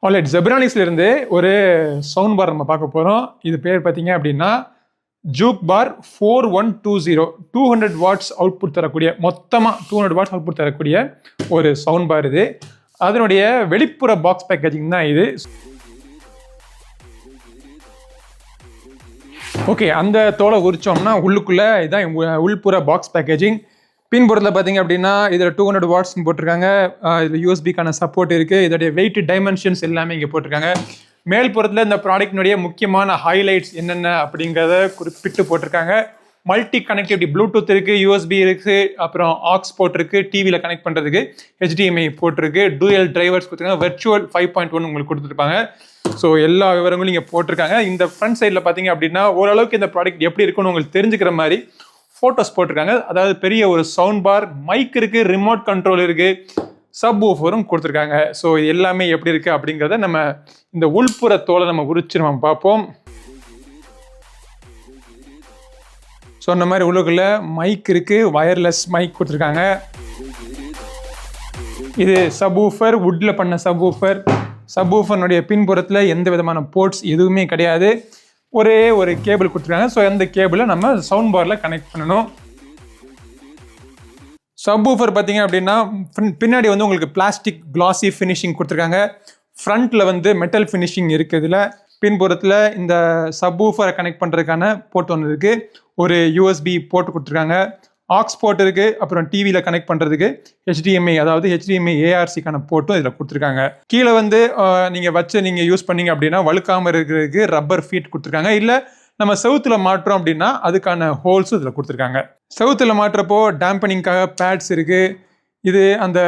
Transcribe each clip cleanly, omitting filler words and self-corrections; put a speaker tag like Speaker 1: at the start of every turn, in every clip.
Speaker 1: Alright, ஜெப்ரானிக்ஸ்ல இருந்து ஒரு sound bar நம்ம பார்க்க போகிறோம். இது பேர் பார்த்தீங்க அப்படின்னா ஜூக் பார் 4120 200 வாட்ஸ் அவுட்புட் தரக்கூடிய, மொத்தமாக 200 வாட்ஸ் அவுட்புட் தரக்கூடிய ஒரு சவுண்ட் பார் இது. அதனுடைய வெளிப்புற பாக்ஸ் பேக்கேஜிங் தான் இது. ஓகே, அந்த தோலை உரிச்சோம்னா உள்ளுக்குள்ளே இதான் உள்புற பாக்ஸ் பேக்கேஜிங். பின்புறத்தில் பார்த்தீங்க அப்படின்னா இதில் 200 வாட்ஸ் போட்டிருக்காங்க. இதில் யூஎஸ்பிக்கான சப்போர்ட் இருக்குது. இதோடைய வெயிட் டைமென்ஷன்ஸ் எல்லாமே இங்கே போட்டிருக்காங்க. மேல்புறத்தில் இந்த ப்ராடக்டினுடைய முக்கியமான ஹைலைட்ஸ் என்னென்ன அப்படிங்கிறத குறிப்பிட்டு போட்டிருக்காங்க. மல்டி கனெக்டிவிட்டி, ப்ளூடூத் இருக்குது, யூஎஸ்பி இருக்குது, அப்புறம் ஆக்ஸ் போட்டிருக்கு, டிவியில் கனெக்ட் பண்ணுறதுக்கு HDMI போட்டிருக்கு, டூயல் டிரைவர்ஸ் கொடுத்துருக்காங்க, வெர்ச்சுவல் 5.1 உங்களுக்கு கொடுத்துருப்பாங்க. ஸோ எல்லா விவரங்களும் இங்கே போட்டிருக்காங்க. இந்த ஃப்ரண்ட் சைடில் பார்த்தீங்க அப்படின்னா ஓரளவுக்கு இந்த ப்ராடக்ட் எப்படி இருக்குன்னு உங்களுக்கு தெரிஞ்சுக்கிற மாதிரி ஃபோட்டோஸ் போட்டிருக்காங்க. அதாவது பெரிய ஒரு சவுண்ட் பார், மைக் இருக்குது, ரிமோட் கண்ட்ரோல் இருக்குது, சப் ஊஃபரும் கொடுத்துருக்காங்க. ஸோ இது எல்லாமே எப்படி இருக்குது அப்படிங்கிறத நம்ம இந்த உள்புற தோலை நம்ம உரிச்சு நம்ம பார்ப்போம். சொன்ன மாதிரி உள்ளுக்குள்ள மைக் இருக்குது, வயர்லெஸ் மைக் கொடுத்துருக்காங்க. இது சப் ஊஃபர், வுட்டில் பண்ண சப் ஊஃபர். சப் ஊஃபர்னுடைய பின்புறத்தில் எந்த விதமான போர்ட்ஸ் எதுவுமே கிடையாது. ஒரே ஒரு கேபிள் கொடுத்துருக்காங்க. ஸோ அந்த கேபிளை நம்ம சவுண்ட் பாரில் கனெக்ட் பண்ணணும். சப் ஊஃபர் பார்த்தீங்க அப்படின்னா பின்னாடி வந்து உங்களுக்கு பிளாஸ்டிக் கிளாசி ஃபினிஷிங் கொடுத்துருக்காங்க. ஃப்ரண்ட்டில் வந்து மெட்டல் ஃபினிஷிங் இருக்குது. இதில் பின்புறத்தில் இந்த சப் ஊஃபரை கனெக்ட் பண்ணுறதுக்கான போர்ட் ஒன்று இருக்குது. ஒரு யூஎஸ்பி போர்ட் கொடுத்துருக்காங்க, ஆக்ஸ் போர்ட் இருக்குது, அப்புறம் டிவியில் கனெக்ட் பண்ணுறதுக்கு HDMI, அதாவது HDMI ARCக்கான போர்ட்டும் இதில் கொடுத்துருக்காங்க. கீழே வந்து நீங்கள் யூஸ் பண்ணீங்க அப்படின்னா வழுக்காமல் இருக்கிறதுக்கு ரப்பர் ஃபீட் கொடுத்துருக்காங்க. இல்லை நம்ம செவுத்தில் மாட்டுறோம் அப்படின்னா அதுக்கான ஹோல்ஸும் இதில் கொடுத்துருக்காங்க. செவுத்தில் மாட்டுறப்போ டேம்பனிங்காக பேட்ஸ் இருக்குது. இது அந்த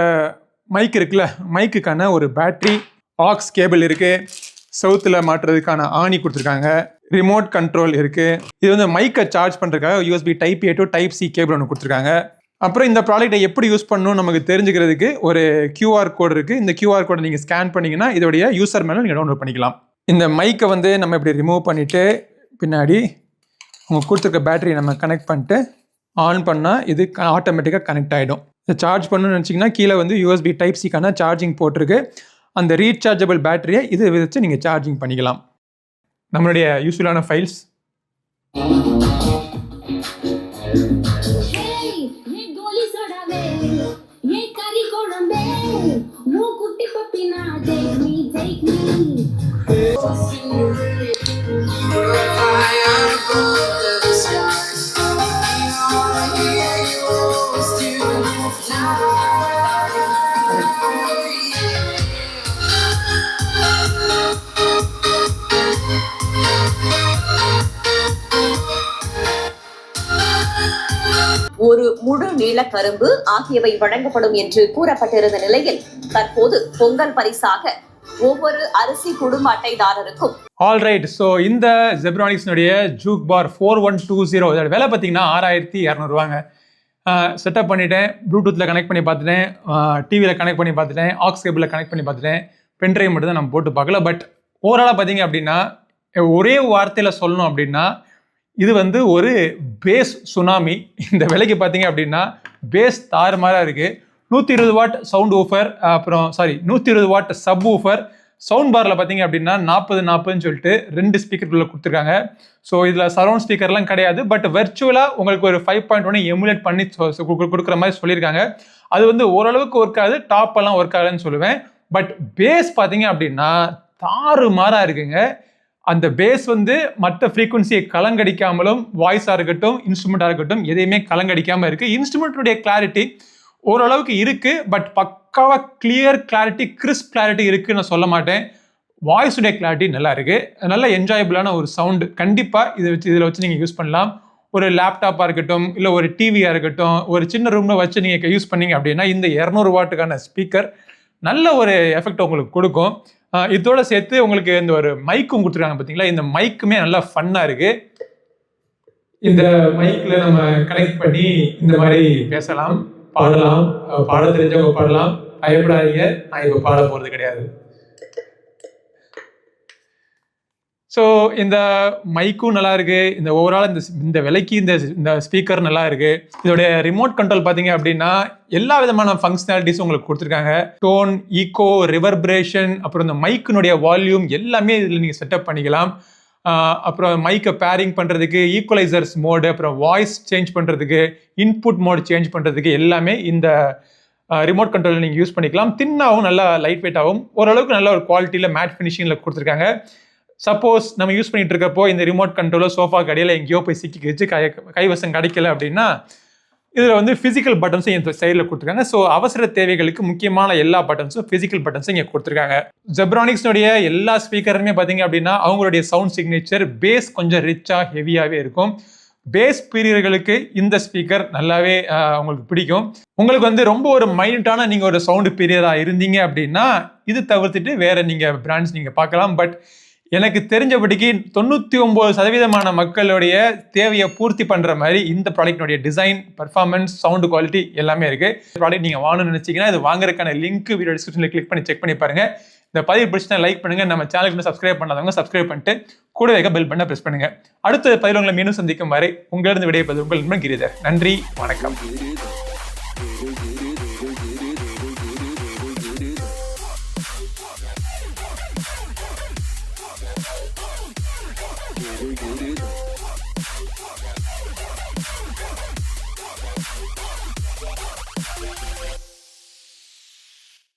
Speaker 1: மைக் இருக்குல்ல, மைக்குக்கான ஒரு பேட்ரி, ஆக்ஸ் கேபிள் இருக்குது, செவுத்தில் மாட்டுறதுக்கான ஆணி கொடுத்துருக்காங்க, ரிமோட் கண்ட்ரோல் இருக்குது. இது வந்து மைக்கை சார்ஜ் பண்ணுறதுக்காக USB Type A to Type C cable ஒன்று கொடுத்துருக்காங்க. அப்புறம் இந்த ப்ராடக்ட்டை எப்படி யூஸ் பண்ணணும் நமக்கு தெரிஞ்சுக்கிறதுக்கு ஒரு QR கோட் இருக்குது. இந்த QR கோடை நீங்கள் ஸ்கேன் பண்ணிங்கன்னா இதோடைய யூசர் மேலே நீங்கள் டவுன்லோட் பண்ணிக்கலாம். இந்த மைக்கை வந்து நம்ம இப்படி ரிமூவ் பண்ணிவிட்டு பின்னாடி அவங்க கொடுத்துருக்க பேட்டரி நம்ம கனெக்ட் பண்ணிட்டு ஆன் பண்ணால் இது ஆட்டோமேட்டிக்காக கனெக்ட் ஆகிடும். இதை சார்ஜ் பண்ணணும்னு நினச்சிங்கன்னா கீழே வந்து USB Type Cக்கான சார்ஜிங் போட்டிருக்கு. அந்த ரீசார்ஜபிள் பேட்டரியை இது வச்சு நீங்கள் சார்ஜிங் பண்ணிக்கலாம். நம்மளுடைய யூஸ்ஃபுல்லான ஃபைல்ஸ்
Speaker 2: ஒரு முழு நீள கரும்பு ஆகியவை வழங்கப்படும் என்று கூறப்பட்டிருந்த நிலையில் தற்போது பொங்கல் பரிசாக ஒவ்வொரு அரிசி குடும்ப அட்டைதாரருக்கும்.
Speaker 1: ஆல்ரைட், ஸோ இந்த ஜெப்ரானிக்ஸ்னுடைய ஜூக் பார் 4120 இதோட விலை பார்த்தீங்கன்னா 6200 ரூபாங்க. செட்டப் பண்ணிட்டேன், ப்ளூடூத்தில் கனெக்ட் பண்ணி பார்த்துட்டேன், டிவியில் கனெக்ட் பண்ணி பார்த்துட்டேன், ஆக்ஸ் கேபிளில் கனெக்ட் பண்ணி பார்த்துட்டேன், பென்ட்ரைவ் மட்டும் தான் நம்ம போட்டு பார்க்கல. பட் ஓவராலாக பார்த்தீங்க அப்படின்னா ஒரே வார்த்தையில் சொல்லணும் அப்படின்னா இது வந்து ஒரு பேஸ் சுனாமி. இந்த விலைக்கு பார்த்தீங்க அப்படின்னா பேஸ் தாறுமாறாக இருக்குது. 120 வாட் சவுண்ட் ஊஃபர், அப்புறம் 120 வாட் சப் ஊஃபர். சவுண்ட் பாரில் பார்த்தீங்க அப்படின்னா 40-40ன்னு சொல்லிட்டு 2 ஸ்பீக்கருக்குள்ளே கொடுத்துருக்காங்க. ஸோ இதில் சரௌண்ட் ஸ்பீக்கர்லாம் கிடையாது. பட் வெர்ச்சுவலாக உங்களுக்கு ஒரு 5.1 எமுலேட் பண்ணி கொடுக்குற மாதிரி சொல்லியிருக்காங்க. அது வந்து ஓரளவுக்கு ஒர்க் ஆகுது, டாப்பெல்லாம் ஒர்க் ஆகலைன்னு சொல்லுவேன். பட் பேஸ் பார்த்தீங்க அப்படின்னா தாறுமாறாக இருக்குங்க. அந்த பேஸ் வந்து மற்ற ஃப்ரீக்குவன்சியை கலங்கடிக்காமலும், வாய்ஸாக இருக்கட்டும், இன்ஸ்ட்ருமெண்ட்டாக இருக்கட்டும், எதையுமே கலங்கடிக்காமல் இருக்குது. இன்ஸ்ட்ருமெண்ட்டுடைய கிளாரிட்டி ஓரளவுக்கு இருக்குது. பட் பக்காவாக கிளியர் கிளாரிட்டி, கிறிஸ்ப் கிளாரிட்டி இருக்குன்னு நான் சொல்ல மாட்டேன். வாய்ஸுடைய கிளாரிட்டி நல்லா இருக்குது. நல்ல என்ஜாயபிளான ஒரு சவுண்டு. கண்டிப்பாக இதில் வச்சு நீங்கள் யூஸ் பண்ணலாம். ஒரு லேப்டாப்பாக இருக்கட்டும், இல்லை ஒரு டிவியாக இருக்கட்டும், ஒரு சின்ன ரூமில் வச்சு நீங்கள் யூஸ் பண்ணீங்க அப்படின்னா இந்த 200 வாட்டுக்கான ஸ்பீக்கர் நல்ல ஒரு எஃபெக்ட் உங்களுக்கு கொடுக்கும். இதோட சேர்த்து உங்களுக்கு இந்த ஒரு மைக்கும் கொடுத்துருக்காங்க பார்த்தீங்களா. இந்த மைக்குமே நல்லா ஃபன்னாக இருக்குது. இந்த மைக்கில் நம்ம கனெக்ட் பண்ணி இந்த மாதிரி பேசலாம், பாடலாம், பாட தெரிஞ்சவங்க பாடலாம். பயப்படாதீங்க, நான் இப்போ பாட போகிறது கிடையாது. ஸோ இந்த மைக்கும் நல்லா இருக்கு, இந்த ஓவரால் இந்த விலைக்கு இந்த ஸ்பீக்கர் நல்லா இருக்கு. இதோடைய ரிமோட் கண்ட்ரோல் பார்த்தீங்க அப்படின்னா எல்லா விதமான ஃபங்க்ஷனாலிட்டிஸும் உங்களுக்கு கொடுத்துருக்காங்க. டோன், ஈகோ, ரிவர்பரேஷன், அப்புறம் இந்த மைக்கினுடைய வால்யூம் எல்லாமே இதில் நீங்கள் செட்டப் பண்ணிக்கலாம். அப்புறம் மைக்கை பேரிங் பண்ணுறதுக்கு ஈக்குவலைசர்ஸ் மோடு, அப்புறம் வாய்ஸ் சேஞ்ச் பண்ணுறதுக்கு, இன்புட் மோடு சேஞ்ச் பண்ணுறதுக்கு எல்லாமே இந்த ரிமோட் கண்ட்ரோலில் நீங்கள் யூஸ் பண்ணிக்கலாம். தின்னாகவும் நல்லா லைட் வெயிட்டாகவும் ஓரளவுக்கு நல்ல ஒரு குவாலிட்டியில் மேட் ஃபினிஷிங்கில் கொடுத்துருக்காங்க. சப்போஸ் நம்ம யூஸ் பண்ணிட்டு இருக்கப்போ இந்த ரிமோட் கண்ட்ரோலர் சோஃபா கடையில் எங்கேயோ போய் சிக்கிக்கிச்சு கைவசம் கிடைக்கல அப்படின்னா இதில் வந்து ஃபிசிக்கல் பட்டன்ஸும் இந்த சைடில் கொடுத்துருக்காங்க. ஸோ அவசர தேவைகளுக்கு முக்கியமான எல்லா பட்டன்ஸும் ஃபிசிக்கல் பட்டன்ஸும் இங்கே கொடுத்துருக்காங்க. ஜெப்ரானிக்ஸ்னுடைய எல்லா ஸ்பீக்கருமே பார்த்தீங்க அப்படின்னா அவங்களுடைய சவுண்ட் சிக்னேச்சர் பேஸ் கொஞ்சம் ரிச்சாக ஹெவியாகவே இருக்கும். பேஸ் பிரியர்களுக்கு இந்த ஸ்பீக்கர் நல்லாவே உங்களுக்கு பிடிக்கும். உங்களுக்கு வந்து ரொம்ப ஒரு மைனட்டான நீங்கள் ஒரு சவுண்டு பிரியராக இருந்தீங்க அப்படின்னா இது தவிர்த்துட்டு வேறு நீங்கள் பிராண்ட்ஸ் நீங்கள் பார்க்கலாம். பட் எனக்கு தெரிஞ்சபடிக்கு 99% மக்களுடைய தேவையை பூர்த்தி பண்ணுற மாதிரி இந்த ப்ராடக்ட்னுடைய டிசைன், பர்ஃபார்மன்ஸ், சவுண்டு குவாலிட்டி எல்லாமே இருக்குது. ப்ராடக்ட் நீங்கள் வாங்கணும்னு நினச்சிங்கன்னா இது வாங்குறதுக்கான லிங்க் வீடியோ டிஸ்கிரிப்ஷனில் கிளிக் பண்ணி செக் பண்ணி பாருங்கள். இந்த பதிவு பிடிச்சினா லைக் பண்ணுங்கள். நம்ம சேனலுக்கு சப்ஸ்கிரைப் பண்ணாதவங்க சப்ஸ்கிரைப் பண்ணிட்டு கூட வைக்க பெல் பண்ண ப்ரெஸ் பண்ணுங்கள். அடுத்த பதிவு உங்களை மீண்டும் சந்திக்கும் வரை உங்களிடம் விடைபெறுவது உங்கள் நண்பன் கிரிதர். நன்றி, வணக்கம்.